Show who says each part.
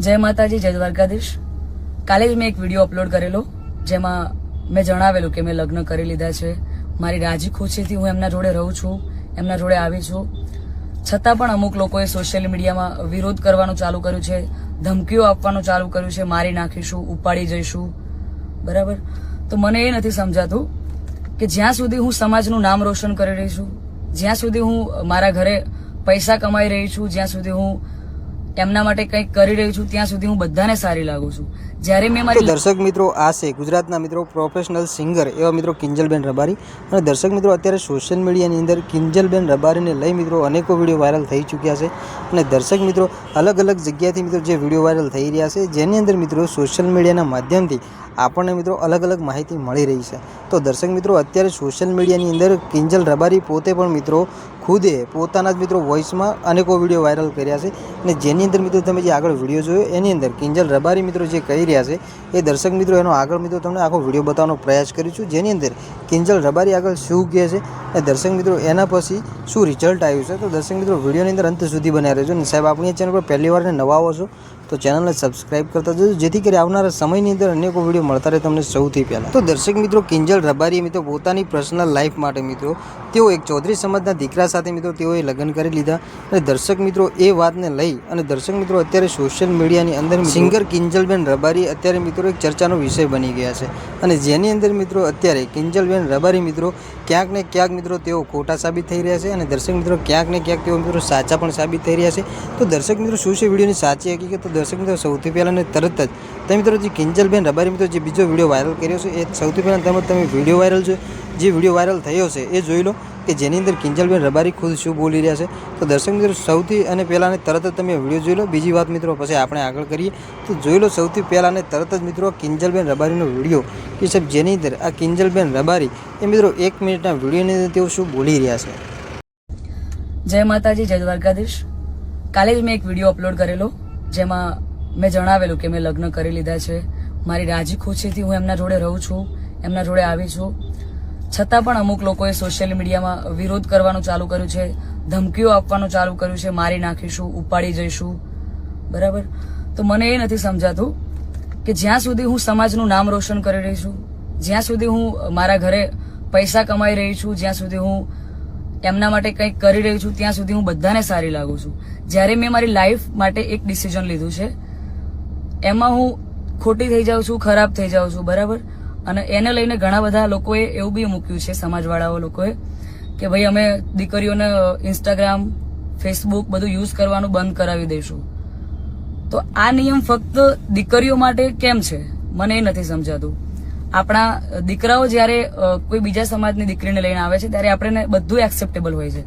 Speaker 1: જય માતાજી, જય દ્વારકાધીશ। કાલે જ મેં એક વિડીયો અપલોડ કરેલો જેમાં મેં જણાવેલું કે મેં લગ્ન કરી લીધા છે। મારી રાજી ખુશીથી હું એમના જોડે રહું છું, એમના જોડે આવી છું। છતાં પણ અમુક લોકોએ સોશિયલ મીડિયામાં વિરોધ કરવાનું ચાલુ કર્યું છે, ધમકીઓ આપવાનું ચાલુ કર્યું છે, મારી નાખીશું, ઉપાડી જઈશું, બરાબર। તો મને એ નથી સમજાતું કે જ્યાં સુધી હું સમાજનું નામ રોશન કરી રહી છું, જ્યાં સુધી હું મારા ઘરે પૈસા કમાઈ રહી છું, જ્યાં સુધી હું એમના માટે કંઈક કરી રહી છું, ત્યાં સુધી હું બધાને સારી લાગુ છું। જ્યારે મેં મારી
Speaker 2: દર્શક મિત્રો, આ છે ગુજરાતના મિત્રો પ્રોફેશનલ સિંગર એવા મિત્રો કિંજલબેન રબારી। અને દર્શક મિત્રો, અત્યારે સોશિયલ મીડિયાની અંદર કિંજલબેન રબારીને લઈ મિત્રો અનેકો વિડીયો વાયરલ થઈ ચૂક્યા છે। અને દર્શક મિત્રો, અલગ અલગ જગ્યાથી મિત્રો જે વિડીયો વાયરલ થઈ રહ્યા છે, જેની અંદર મિત્રો સોશિયલ મીડિયાના માધ્યમથી આપણને મિત્રો અલગ અલગ માહિતી મળી રહી છે। તો દર્શક મિત્રો, અત્યારે સોશિયલ મીડિયાની અંદર કિંજલ રબારી પોતે પણ મિત્રો ખુદે પોતાના જ મિત્રો વોઇસમાં અનેકો વિડીયો વાયરલ કર્યા છે। અને જેની અંદર મિત્રો તમે જે આગળ વિડીયો જોયો એની અંદર કિંજલ રબારી મિત્રો જે કહી રહ્યા છે એ દર્શક મિત્રો એનો આગળ મિત્રો તમને આખો વિડીયો બતાવવાનો પ્રયાસ કર્યો છું, જેની અંદર કિંજલ રબારી આગળ શું કહે છે અને દર્શક મિત્રો એના પછી શું રિઝલ્ટ આવ્યું છે। તો દર્શક મિત્રો, વિડીયોની અંદર અંત સુધી બનાવી રહેજો। અને સાહેબ, આપણી ચેનલ પર પહેલી વાર નવા આવો છો તો ચેનલને સબસ્ક્રાઇબ કરતા જજો, જેથી કરી આવનારા સમયની અંદર અનેકો વિડીયો મળતા રહે તમને સૌથી પહેલાં। તો દર્શક મિત્રો, કિંજલ રબારીએ મિત્રો પોતાની પર્સનલ લાઈફ માટે મિત્રો તેઓ એક ચૌધરી સમાજના દીકરા સાથે મિત્રો તેઓએ લગ્ન કરી લીધા। અને દર્શક મિત્રો, એ વાતને લઈ અને દર્શક મિત્રો અત્યારે સોશિયલ મીડિયાની અંદર સિંગર કિંજલબેન રબારી અત્યારે મિત્રો એક ચર્ચાનો વિષય બની ગયા છે। અને જેની અંદર મિત્રો અત્યારે કિંજલબેન રબારી મિત્રો ક્યાંક ને ક્યાંક મિત્રો તેઓ ખોટા સાબિત થઈ રહ્યા છે અને દર્શક મિત્રો ક્યાંક ને ક્યાંક તેઓ મિત્રો સાચા પણ સાબિત થઈ રહ્યા છે। તો દર્શક મિત્રો, શું છે વિડીયોની સાચી હકીકત? તો દર્શક મિત્રો, સૌથી પહેલાં ને તરત જ તમે મિત્રો જે કિંજલબેન રબારી મિત્રો જે બીજો વિડીયો વાયરલ કર્યો છે એ સૌથી પહેલાં તમે વિડીયો વાયરલ જે વિડીયો વાયરલ થયો છે એ જોઈ લો કે જેની અંદર કિંજલબેન રબારી ખુદ શું બોલી રહ્યા છે। તો દર્શક મિત્રો, સૌથી અને પહેલાં ને તરત જ તમે વિડીયો જોઈ લો। બીજી વાત મિત્રો પછી આપણે આગળ કરીએ તો જોઈ લો સૌથી પહેલાં ને તરત જ મિત્રો કિંજલબેન રબારીનો વિડીયો કે સાહેબ જેની અંદર આ કિંજલબેન રબારી એ મિત્રો 1 મિનિટના વિડીયોની અંદર તેઓ શું બોલી રહ્યા છે।
Speaker 1: જય માતાજી, જય દ્વારકાધીશ। કાલે જ મેં એક વિડીયો અપલોડ કરેલો જેમાં મેં જણાવેલું કે મેં લગ્ન કરી લીધા છે, મારી રાજી ખુશીથી હું એમના જોડે રહું છું, એમના જોડે આવી છું। છતાં પણ અમુક લોકોએ સોશિયલ મીડિયામાં વિરોધ કરવાનું ચાલુ કર્યું છે, ધમકીઓ આપવાનું ચાલુ કર્યું છે, મારી નાખીશું, ઉપાડી જઈશું, બરાબર। તો મને એ નથી સમજાતું કે જ્યાં સુધી હું સમાજનું નામ રોશન કરી રહી છું, જ્યાં સુધી હું મારા ઘરે પૈસા કમાઈ રહી છું, જ્યાં સુધી હું એમના માટે કંઈક કરી રહી છું, ત્યાં સુધી હું બધાને સારી લાગુ છું। જ્યારે મેં મારી લાઈફ માટે એક ડિસિઝન લીધું છે એમાં હું ખોટી થઈ જાઉં છું, ખરાબ થઈ જાઉં છું, બરાબર। અને એને લઈને ઘણા બધા લોકોએ એવું બી મૂક્યું છે, સમાજવાળાઓ લોકોએ, કે ભાઈ અમે દીકરીઓને ઇન્સ્ટાગ્રામ, ફેસબુક બધું યુઝ કરવાનું બંધ કરાવી દઈશું। તો આ નિયમ ફક્ત દીકરીઓ માટે કેમ છે મને એ નથી સમજાતું। આપણા દીકરાઓ જ્યારે કોઈ બીજા સમાજની દીકરીને લઈને આવે છે ત્યારે આપણે બધું એક્સેપ્ટેબલ હોય છે।